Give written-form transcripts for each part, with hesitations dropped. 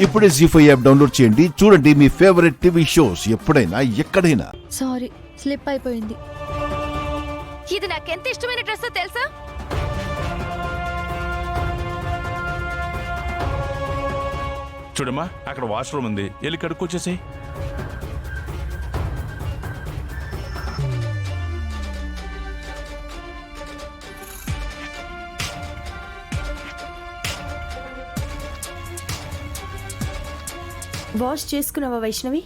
ఇప్పుడే జీ5 app download చేయండి. చూడండి మీ ఫేవరెట్ టీవీ షోస్ ఎప్పుడైనా ఎక్కడైనా. సారీ, స్లిప్ అయిపోయింది. ఇది నాకెంత ఇష్టమైన డ్రెస్ తెలుసా? చూడమ్మా, అక్కడ వాష్రూమ్ ఉంది, వెళ్ళి కడుక్కొచ్చేసి. వాష్ చేసుకున్నావా వైష్ణవి?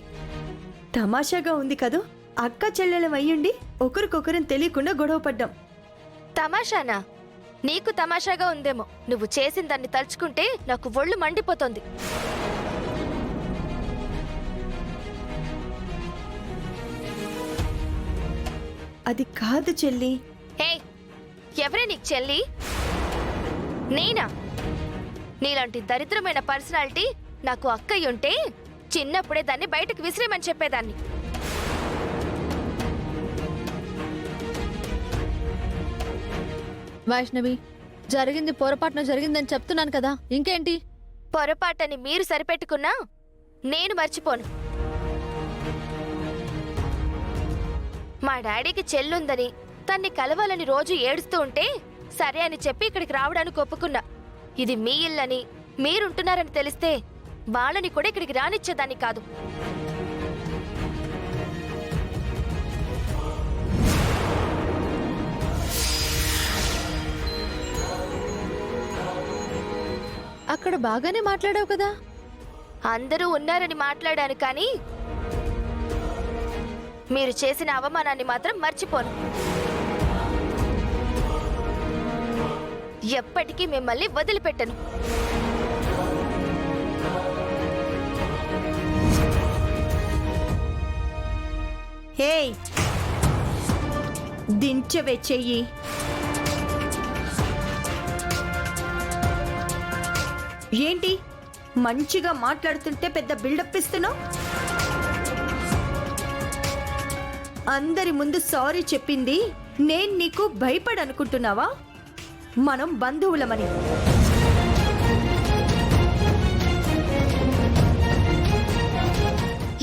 తమాషాగా ఉంది కదూ, అక్క చెల్లెలం అయ్యుండి ఒకరికొకరం తెలియకుండా గొడవ పడ్డాం. తమాషానా? నీకు తమాషాగా ఉందేమో. నువ్వు చేసిన దాన్ని తలుచుకుంటే నాకు ఒళ్ళు మండిపోతుంది. అది కాదు చెల్లి. హే, ఎవరే నీకు చెల్లి? నేనా? నీలాంటి దరిద్రమైన పర్సనాలిటీ నాకు అక్కయ్య ఉంటే చిన్నప్పుడే దాన్ని బయటకు విసిరేమని చెప్పేదాన్ని. వైష్ణవి, జరిగింది పొరపాటున జరిగిందని చెప్తున్నాను కదా, ఇంకేంటి? పొరపాటని మీరు సరిపెట్టుకున్నా నేను మర్చిపోను. మా డాడీకి చెల్లుందని తన్ని కలవాలని రోజు ఏడుస్తూ ఉంటే సరే అని చెప్పి ఇక్కడికి రావడానికి ఒప్పుకున్నా. ఇది మీ ఇల్లని మీరుంటున్నారని తెలిస్తే వాళ్ళని కూడా ఇక్కడికి రానిచ్చేదాన్ని కాదు. అక్కడ బాగానే మాట్లాడావు కదా. అందరూ ఉన్నారని మాట్లాడాను, కానీ మీరు చేసిన అవమానాన్ని మాత్రం మర్చిపోను. ఎప్పటికీ మిమ్మల్ని వదిలిపెట్టను. హే, దించవే చెయ్యి. ఏంటి మంచిగా మాట్లాడుతుంటే పెద్ద బిల్డప్ ఇస్తున్నావు? అందరి ముందు సారీ చెప్పింది నేను నీకు భయపడనుకుంటున్నావా? మనం బంధువులమని.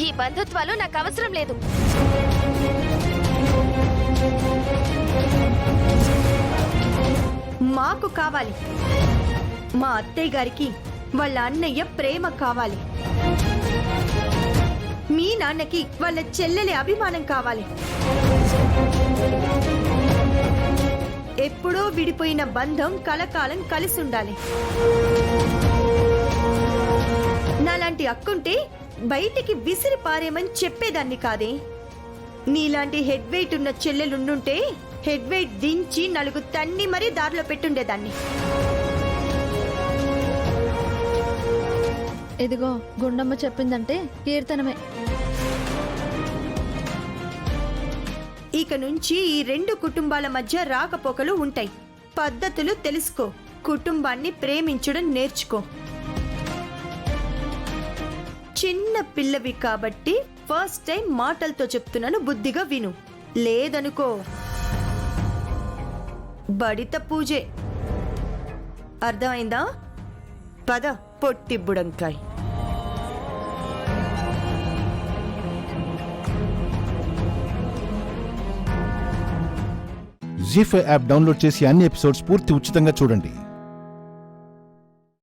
ఈ బంధుత్వాలు నాకు అవసరం లేదు. మాకు కావాలి. మా అత్తయ్య గారికి వాళ్ళ అన్నయ్య ప్రేమ కావాలి. మీ నాన్నకి వాళ్ళ చెల్లెలి అభిమానం కావాలి. ఎప్పుడో విడిపోయిన బంధం కలకాలం కలిసి ఉండాలి. నాలాంటి అక్కుంటే బయటికి విసిరి పారేమని చెప్పేదాన్ని కాదే. నీలాంటి హెడ్ వెయిట్ ఉన్న చెల్లెలుండుంటే హెడ్ వెయిట్ దించి నలుగు తన్ని మరీ దారిలో పెట్టుండేదాన్ని. ఇదిగో గుండమ్మ చెప్పిందంటే కీర్తనమే. ఇక నుంచి ఈ రెండు కుటుంబాల మధ్య రాకపోకలు ఉంటాయి. పద్ధతులు తెలుసుకో. కుటుంబాన్ని ప్రేమించడం నేర్చుకో. చిన్న పిల్లవి కాబట్టి ఫస్ట్ టైం మాటలతో చెప్తున్నాను, బుద్ధిగా విను. లేదనుకో బడిత పూజే. అర్థమైందా? పద పొట్టి బుడంకాయ్. జీ5 యాప్ డౌన్లోడ్ చేసి అన్ని ఎపిసోడ్స్ పూర్తి ఉచితంగా చూడండి.